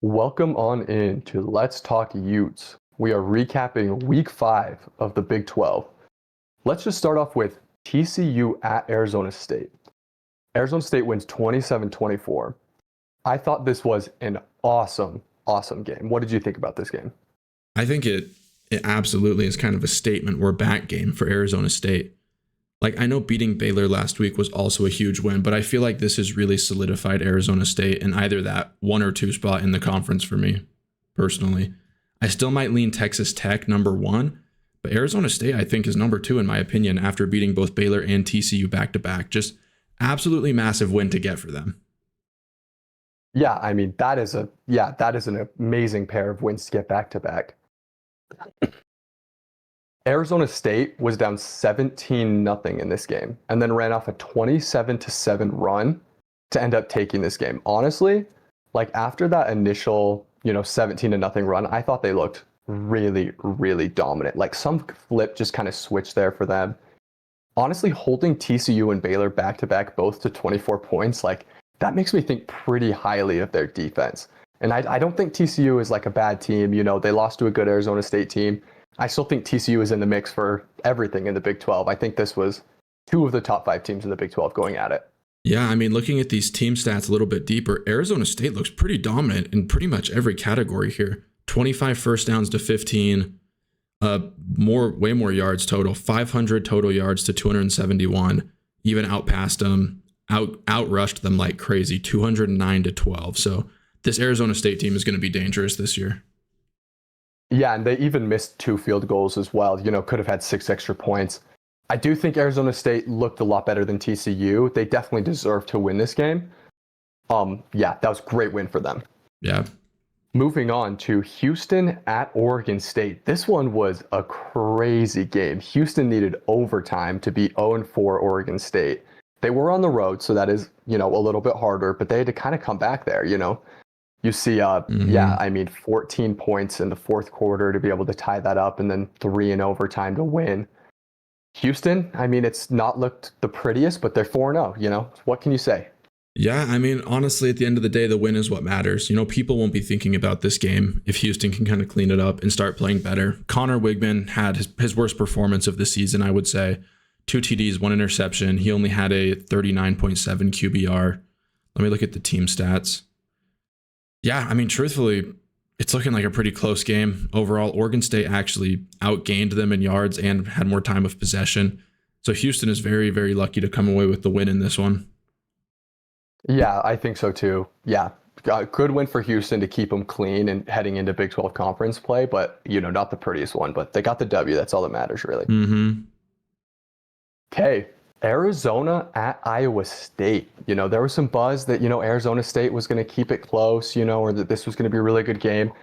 Welcome on in to Let's Talk Utes. We are recapping week 5 of the Big 12. Let's just start off with TCU at Arizona State. Arizona State wins 27-24. I thought this was an awesome game. What did you think about this game? I think it absolutely is kind of a statement or back game for Arizona State. Like, I know beating Baylor last week was also a huge win, but I feel like this has really solidified Arizona State in either that 1 or 2 spot in the conference for me, personally. I still might lean Texas Tech number 1, but Arizona State, I think, is number 2 in my opinion after beating both Baylor and TCU back-to-back. Just absolutely massive win to get for them. Yeah, I mean, that is an amazing pair of wins to get back-to-back. Arizona State was down 17-0 in this game and then ran off a 27-7 run to end up taking this game. Honestly, like after that initial, 17-0 run, I thought they looked really, really dominant. Like some flip just kind of switched there for them. Honestly, holding TCU and Baylor back-to-back both to 24 points, like that makes me think pretty highly of their defense. And I don't think TCU is like a bad team. They lost to a good Arizona State team. I still think TCU is in the mix for everything in the Big 12. I think this was 2 of the top 5 teams in the Big 12 going at it. Yeah, I mean, looking at these team stats a little bit deeper, Arizona State looks pretty dominant in pretty much every category here. 25 first downs to 15, way more yards total, 500 total yards to 271, even outpassed them, outrushed them like crazy, 209 to 12. So this Arizona State team is going to be dangerous this year. Yeah, and they even missed 2 field goals as well. Could have had 6 extra points. I do think Arizona State looked a lot better than TCU. They definitely deserve to win this game. Yeah, that was a great win for them. Yeah. Moving on to Houston at Oregon State. This one was a crazy game. Houston needed overtime to beat 0-4 Oregon State. They were on the road, so that is, a little bit harder, but they had to kind of come back there, You see, 14 points in the fourth quarter to be able to tie that up and then 3 in overtime to win. Houston, it's not looked the prettiest, but they're 4-0, What can you say? Yeah, honestly, at the end of the day, the win is what matters. People won't be thinking about this game if Houston can kind of clean it up and start playing better. Connor Wigman had his worst performance of the season, I would say. 2 TDs, 1 interception. He only had a 39.7 QBR. Let me look at the team stats. Yeah, truthfully, it's looking like a pretty close game. Overall, Oregon State actually outgained them in yards and had more time of possession. So Houston is very, very lucky to come away with the win in this one. Yeah, I think so too. Yeah, good win for Houston to keep them clean and heading into Big 12 conference play, but, not the prettiest one. But they got the W. That's all that matters, really. Okay. Arizona at Iowa State. There was some buzz that, Arizona State was going to keep it close, or that this was going to be a really good game.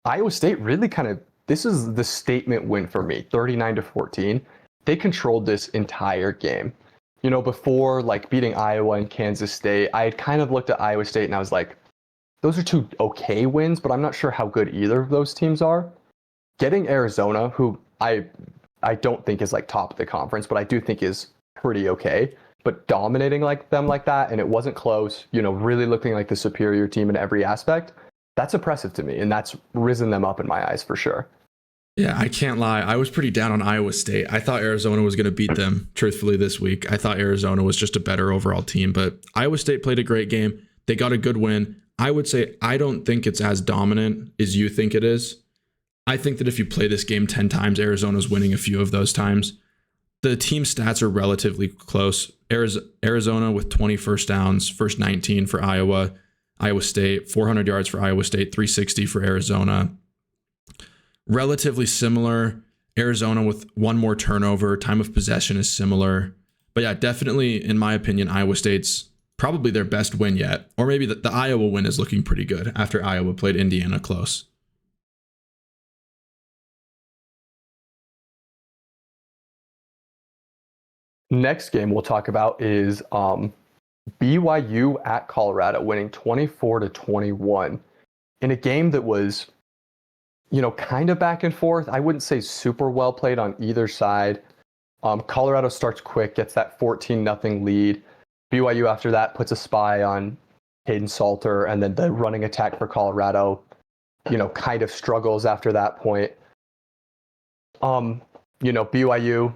Iowa State really this is the statement win for me, 39-14. They controlled this entire game. Before like beating Iowa and Kansas State, I had kind of looked at Iowa State and I was like, those are 2 okay wins, but I'm not sure how good either of those teams are. Getting Arizona, who I don't think is like top of the conference, but I do think is pretty okay, but dominating like that, and it wasn't close, really looking like the superior team in every aspect, that's impressive to me, and that's risen them up in my eyes for sure. Yeah, I can't lie. I was pretty down on Iowa State. I thought Arizona was going to beat them, truthfully, this week. I thought Arizona was just a better overall team, but Iowa State played a great game. They got a good win. I would say I don't think it's as dominant as you think it is. I think that if you play this game 10 times, Arizona's winning a few of those times. The team stats are relatively close. Arizona with 20 first downs, first 19 for Iowa. Iowa State, 400 yards for Iowa State, 360 for Arizona. Relatively similar. Arizona with 1 more turnover. Time of possession is similar. But yeah, definitely, in my opinion, Iowa State's probably their best win yet. Or maybe the Iowa win is looking pretty good after Iowa played Indiana close. Next game we'll talk about is BYU at Colorado, winning 24-21 in a game that was, kind of back and forth. I wouldn't say super well played on either side. Colorado starts quick, gets that 14-0 lead. BYU after that puts a spy on Hayden Salter, and then the running attack for Colorado kind of struggles after that point. BYU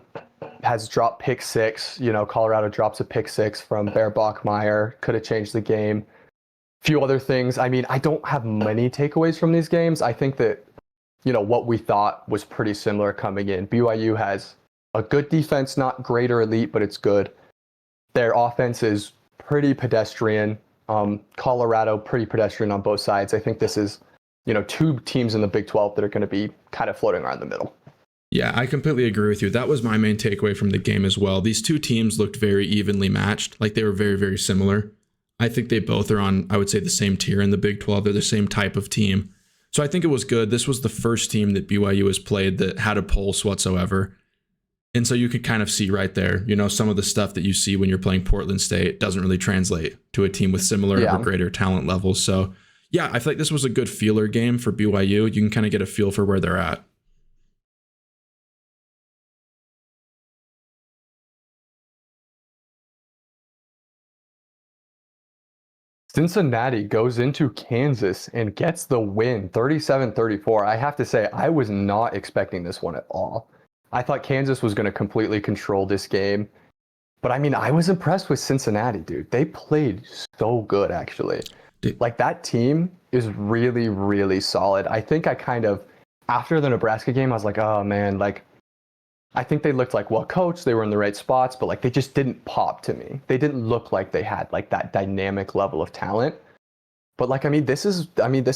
has dropped pick six. Colorado drops a pick six from Bear Bachmeier. Could have changed the game. Few other things. I mean, I don't have many takeaways from these games. I think that, what we thought was pretty similar coming in. BYU has a good defense, not great or elite, but it's good. Their offense is pretty pedestrian. Colorado, pretty pedestrian on both sides. I think this is, two teams in the Big 12 that are going to be kind of floating around the middle. Yeah, I completely agree with you. That was my main takeaway from the game as well. These two teams looked very evenly matched. Like they were very, very similar. I think they both are on, I would say, the same tier in the Big 12. They're the same type of team. So I think it was good. This was the first team that BYU has played that had a pulse whatsoever. And so you could kind of see right there, some of the stuff that you see when you're playing Portland State doesn't really translate to a team with similar or greater talent levels. So yeah, I feel like this was a good feeler game for BYU. You can kind of get a feel for where they're at. Cincinnati goes into Kansas and gets the win, 37-34. I have to say, I was not expecting this one at all. I thought Kansas was going to completely control this game. But I mean, I was impressed with Cincinnati, dude. They played so good, actually. Like, that team is really, really solid. I think I kind of, after the Nebraska game, I was like, oh, man, like, I think they looked like well coached. They were in the right spots, but like they just didn't pop to me. They didn't look like they had like that dynamic level of talent. But like, this is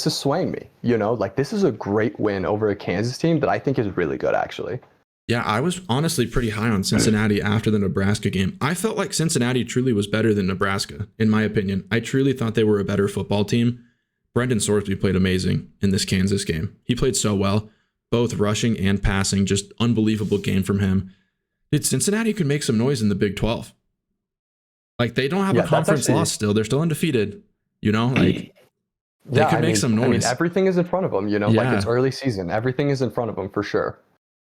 swaying me, like this is a great win over a Kansas team that I think is really good, actually. Yeah, I was honestly pretty high on Cincinnati after the Nebraska game. I felt like Cincinnati truly was better than Nebraska, in my opinion. I truly thought they were a better football team. Brendan Sorsby played amazing in this Kansas game. He played so well. Both rushing and passing, just unbelievable game from him. Cincinnati could make some noise in the Big 12. Like they don't have a conference loss still. They're still undefeated. Like they could make some noise. I mean, everything is in front of them, like it's early season. Everything is in front of them for sure.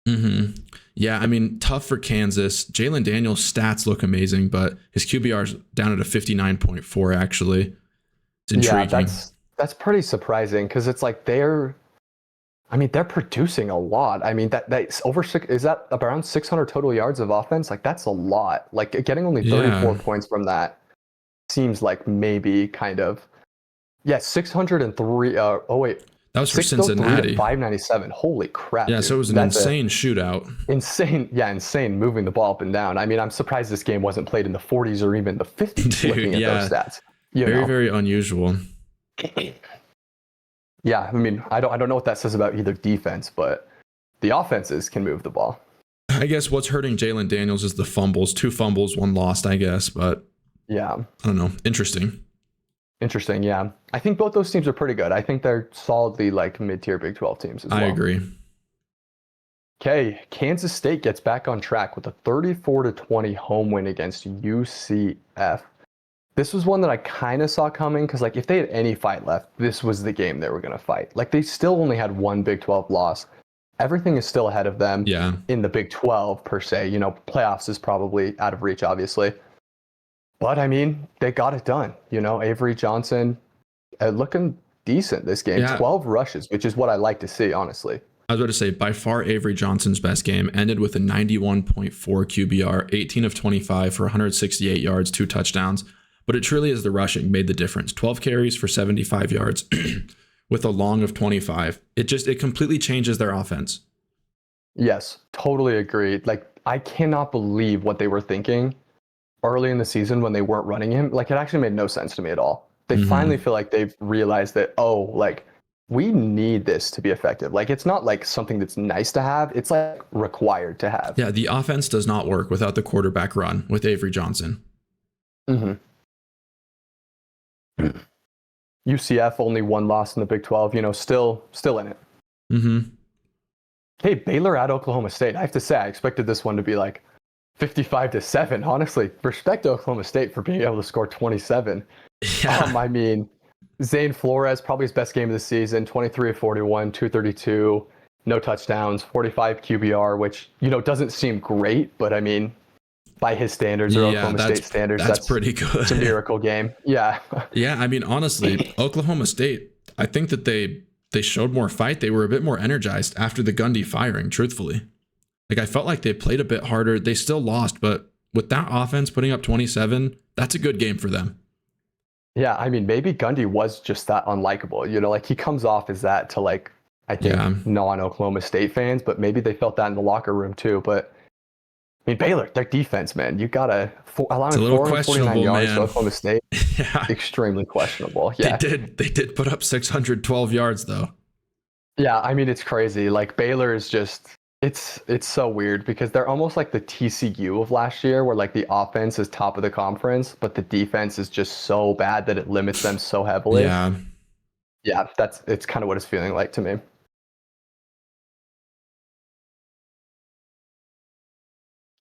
Mm-hmm. Yeah, I mean, tough for Kansas. Jalen Daniels' stats look amazing, but his QBR is down at a 59.4, actually. It's intriguing. Yeah, that's pretty surprising because it's like they're producing a lot. I mean, that's over is that around 600 total yards of offense? Like that's a lot. Like getting only 34 points from that seems like maybe kind of 603. That was for Cincinnati. 597. Holy crap! Yeah, dude. So it was an insane shootout. Insane moving the ball up and down. I mean, I'm surprised this game wasn't played in the 40s or even the 50s. Dude, looking at those stats, very unusual. Yeah, I mean, I don't know what that says about either defense, but the offenses can move the ball. I guess what's hurting Jalen Daniels is the fumbles. 2 fumbles, 1 lost, I guess. But yeah, I don't know. Interesting, yeah. I think both those teams are pretty good. I think they're solidly like mid-tier Big 12 teams as well. I agree. Okay, Kansas State gets back on track with a 34-20 home win against UCF. This was one that I kind of saw coming because, like, if they had any fight left, this was the game they were going to fight. Like, they still only had 1 Big 12 loss. Everything is still ahead of them in the Big 12, per se. Playoffs is probably out of reach, obviously. But, I mean, they got it done. Avery Johnson looking decent this game. 12 rushes, which is what I like to see, honestly. I was about to say, by far, Avery Johnson's best game ended with a 91.4 QBR, 18 of 25 for 168 yards, 2 touchdowns. But it truly is the rushing made the difference. 12 carries for 75 yards with a long of 25. It completely changes their offense. Yes, totally agree. Like, I cannot believe what they were thinking early in the season when they weren't running him. Like, it actually made no sense to me at all. They finally feel like they've realized that, we need this to be effective. Like, it's not like something that's nice to have. It's like required to have. Yeah, the offense does not work without the quarterback run with Avery Johnson. Mm-hmm. UCF only 1 loss in the Big 12, still in it. Mm-hmm. Okay, Baylor at Oklahoma State. I have to say, I expected this one to be like 55-7. Honestly, respect to Oklahoma State for being able to score 27. Yeah. I mean, Zane Flores, probably his best game of the season, 23 of 41, 232, no touchdowns, 45 QBR, which, doesn't seem great, but I mean, by his standards or Oklahoma State standards, that's pretty good. It's a miracle game. Yeah. Yeah, I mean, honestly, Oklahoma State, I think that they they showed more fight. They were a bit more energized after the Gundy firing, truthfully. Like, I felt like they played a bit harder. They still lost, but with that offense putting up 27, that's a good game for them. Yeah, I mean, maybe Gundy was just that unlikable. You know, like he comes off as that to like, I think non-Oklahoma State fans, but maybe they felt that in the locker room too. But I mean, Baylor, their defense, man, you gotta allowing 449 yards to Oklahoma State. Yeah, extremely questionable. Yeah, they did put up 612 yards though. Yeah, I mean, it's crazy. Like Baylor is just it's so weird because they're almost like the TCU of last year, where like the offense is top of the conference, but the defense is just so bad that it limits them so heavily. Yeah, it's kind of what it's feeling like to me.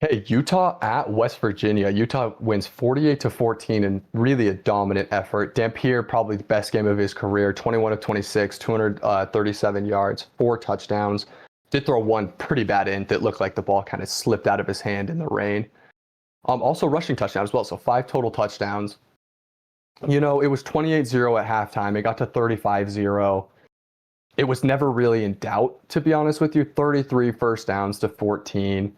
Hey, Utah at West Virginia. Utah wins 48-14 in really a dominant effort. Dampier, probably the best game of his career, 21 of 26, 237 yards, 4 touchdowns. Did throw one pretty bad in that looked like the ball kind of slipped out of his hand in the rain. Also rushing touchdown as well, so 5 total touchdowns. You know, it was 28-0 at halftime. It got to 35-0. It was never really in doubt, to be honest with you. 33 first downs to 14.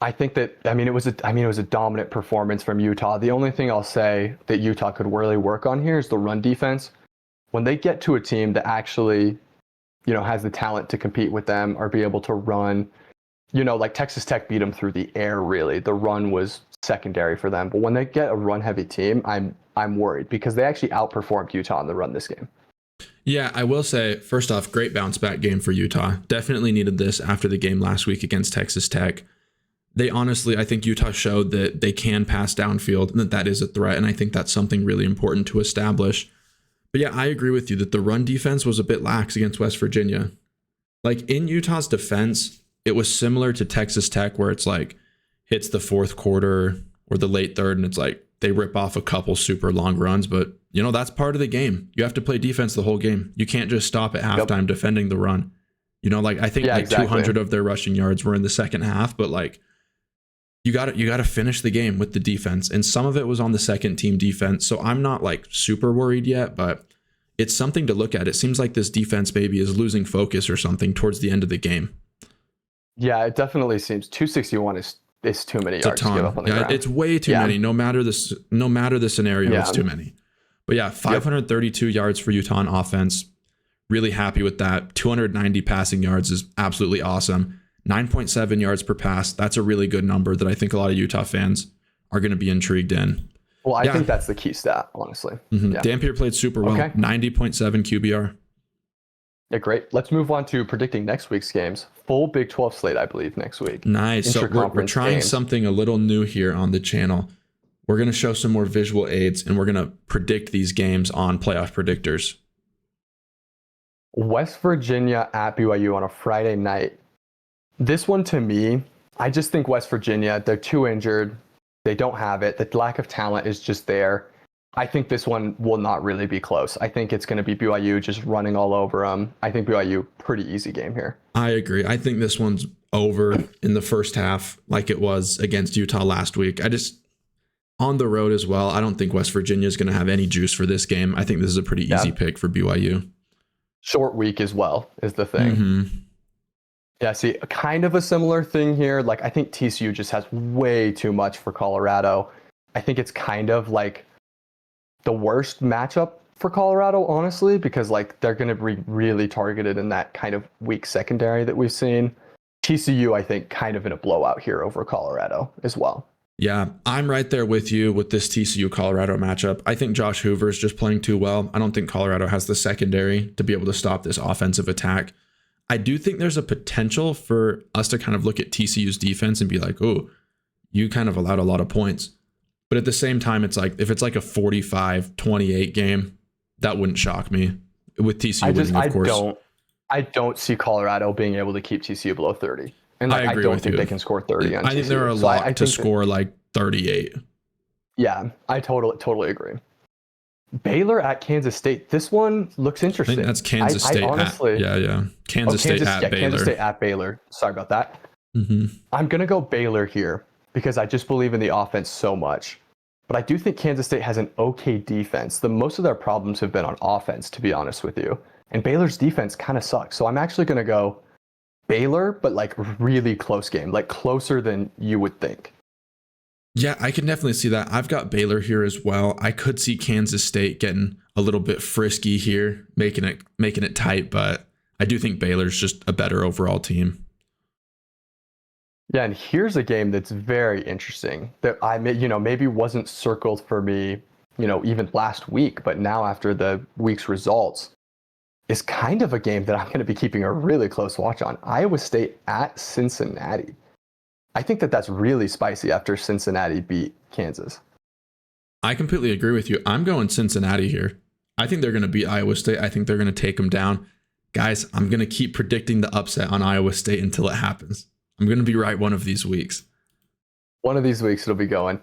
I think that it was a dominant performance from Utah. The only thing I'll say that Utah could really work on here is the run defense. When they get to a team that actually, you know, has the talent to compete with them or be able to run, you know, like Texas Tech beat them through the air. Really, the run was secondary for them. But when they get a run-heavy team, I'm worried because they actually outperformed Utah in the run this game. Yeah, I will say, first off, great bounce back game for Utah. Definitely needed this after the game last week against Texas Tech. They honestly, I think Utah showed that they can pass downfield and that is a threat. And I think that's something really important to establish. But yeah, I agree with you that the run defense was a bit lax against West Virginia. Like in Utah's defense, it was similar to Texas Tech where it's like hits the fourth quarter or the late third and it's like they rip off a couple super long runs. But, you know, that's part of the game. You have to play defense the whole game. You can't just stop at halftime defending the run. You know, like I think exactly. 200 of their rushing yards were in the second half, but like, you got to finish the game with the defense. And some of it was on the second team defense. So I'm not like super worried yet, but it's something to look at. It seems like this defense maybe is losing focus or something towards the end of the game. Yeah, it definitely seems 261 is too many yards to give up on the ground. It's way too many. No matter the scenario, it's too many. But yeah, 532 yards for Utah on offense. Really happy with that. 290 passing yards is absolutely awesome. 9.7 yards per pass. That's a really good number that I think a lot of Utah fans are going to be intrigued in. Well, I think that's the key stat, honestly. Mm-hmm. Dampier played super well. 90.7 QBR. Yeah, great. Let's move on to predicting next week's games. Full Big 12 slate, I believe, next week. Nice. So we're trying something a little new here on the channel. We're going to show some more visual aids, and we're going to predict these games on Playoff Predictors. West Virginia at BYU on a Friday night. This one, to me, I just think West Virginia, they're too injured. They don't have it. The lack of talent is just there. I think this one will not really be close. I think it's going to be BYU just running all over them. I think BYU, pretty easy game here. I agree. I think this one's over in the first half like it was against Utah last week. On the road as well, I don't think West Virginia is going to have any juice for this game. I think this is a pretty easy pick for BYU. Short week as well is the thing. Mm-hmm. Yeah, see, kind of a similar thing here. Like, I think TCU just has way too much for Colorado. I think it's kind of like the worst matchup for Colorado, honestly, because like they're going to be really targeted in that kind of weak secondary that we've seen. TCU, I think, kind of in a blowout here over Colorado as well. Yeah, I'm right there with you with this TCU Colorado matchup. I think Josh Hoover is just playing too well. I don't think Colorado has the secondary to be able to stop this offensive attack. I do think there's a potential for us to kind of look at TCU's defense and be like, oh, you kind of allowed a lot of points. But at the same time, it's like if it's like a 45-28 game, that wouldn't shock me with TCU winning, of course. I don't see Colorado being able to keep TCU below 30. And like, I don't think they can score 30 on TCU. I think there are a lot to score like 38. Yeah, I totally agree. Baylor at Kansas State. This one looks interesting. I think that's Kansas State. Honestly, Kansas State at Baylor. Kansas State at Baylor. Sorry about that. Mm-hmm. I'm going to go Baylor here because I just believe in the offense so much. But I do think Kansas State has an okay defense. Most of their problems have been on offense, to be honest with you. and Baylor's defense kind of sucks. So I'm actually going to go Baylor, but like really close game, like closer than you would think. Yeah, I can definitely see that. I've got Baylor here as well. I could see Kansas State getting a little bit frisky here, making it tight, but I do think Baylor's just a better overall team. Yeah, and here's a game that's very interesting that maybe wasn't circled for me, even last week, but now after the week's results is kind of a game that I'm going to be keeping a really close watch on. Iowa State at Cincinnati. I think that that's really spicy after Cincinnati beat Kansas. I completely agree with you. I'm going Cincinnati here. I think they're going to beat Iowa State. I think they're going to take them down. Guys, I'm going to keep predicting the upset on Iowa State until it happens. I'm going to be right one of these weeks. One of these weeks it'll be going.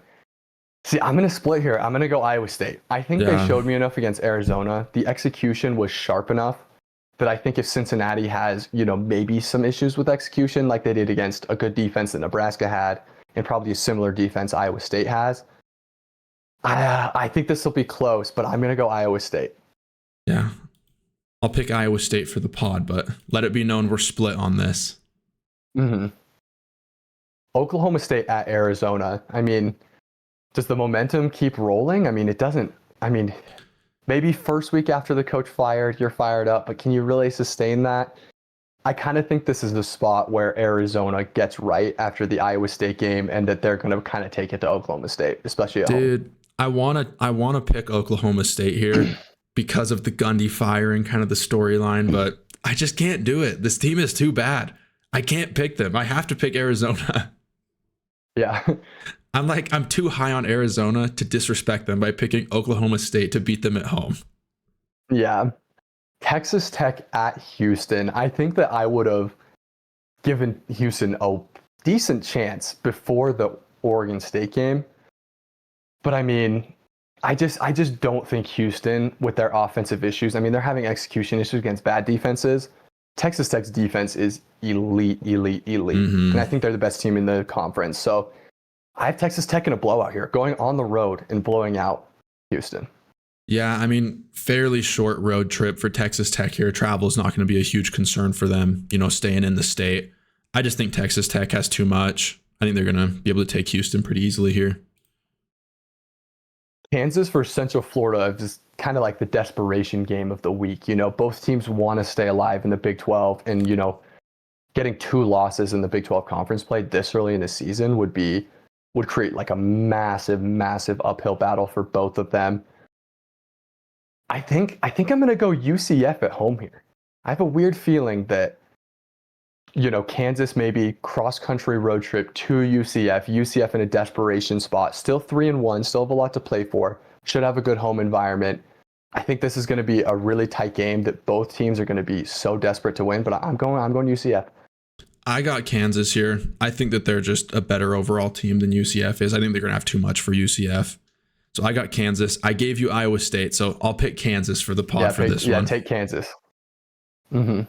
See, I'm going to split here. I'm going to go Iowa State. I think they showed me enough against Arizona. The execution was sharp enough that I think if Cincinnati has, maybe some issues with execution like they did against a good defense that Nebraska had and probably a similar defense Iowa State has, I think this will be close, but I'm going to go Iowa State. Yeah. I'll pick Iowa State for the pod, but let it be known we're split on this. Mm-hmm. Oklahoma State at Arizona. I mean, does the momentum keep rolling? I mean, it doesn't. I mean, maybe first week after the coach fired, you're fired up, but can you really sustain that? I kind of think this is the spot where Arizona gets right after the Iowa State game and that they're going to kind of take it to Oklahoma State, especially at home. Dude, I want to pick Oklahoma State here because of the Gundy firing, kind of the storyline, but I just can't do it. This team is too bad. I can't pick them. I have to pick Arizona. Yeah. I'm too high on Arizona to disrespect them by picking Oklahoma State to beat them at home. Yeah. Texas Tech at Houston. I think that I would have given Houston a decent chance before the Oregon State game. But I mean, I just don't think Houston, with their offensive issues, I mean, they're having execution issues against bad defenses. Texas Tech's defense is elite. Mm-hmm. And I think they're the best team in the conference. So I have Texas Tech in a blowout here, going on the road and blowing out Houston. Yeah, I mean, fairly short road trip for Texas Tech here. Travel is not going to be a huge concern for them, staying in the state. I just think Texas Tech has too much. I think they're going to be able to take Houston pretty easily here. Kansas versus Central Florida is kind of like the desperation game of the week. Both teams want to stay alive in the Big 12, and, getting 2 losses in the Big 12 conference play this early in the season would create like a massive uphill battle for both of them. I think I'm going to go UCF at home here. I have a weird feeling that, Kansas maybe cross-country road trip to UCF in a desperation spot, still 3-1, still have a lot to play for, should have a good home environment. I think this is going to be a really tight game that both teams are going to be so desperate to win, but I'm going UCF. I got Kansas here. I think that they're just a better overall team than UCF is. I think they're going to have too much for UCF. So I got Kansas. I gave you Iowa State, so I'll pick Kansas for the pod for this one. Yeah, take Kansas. Mm-hmm.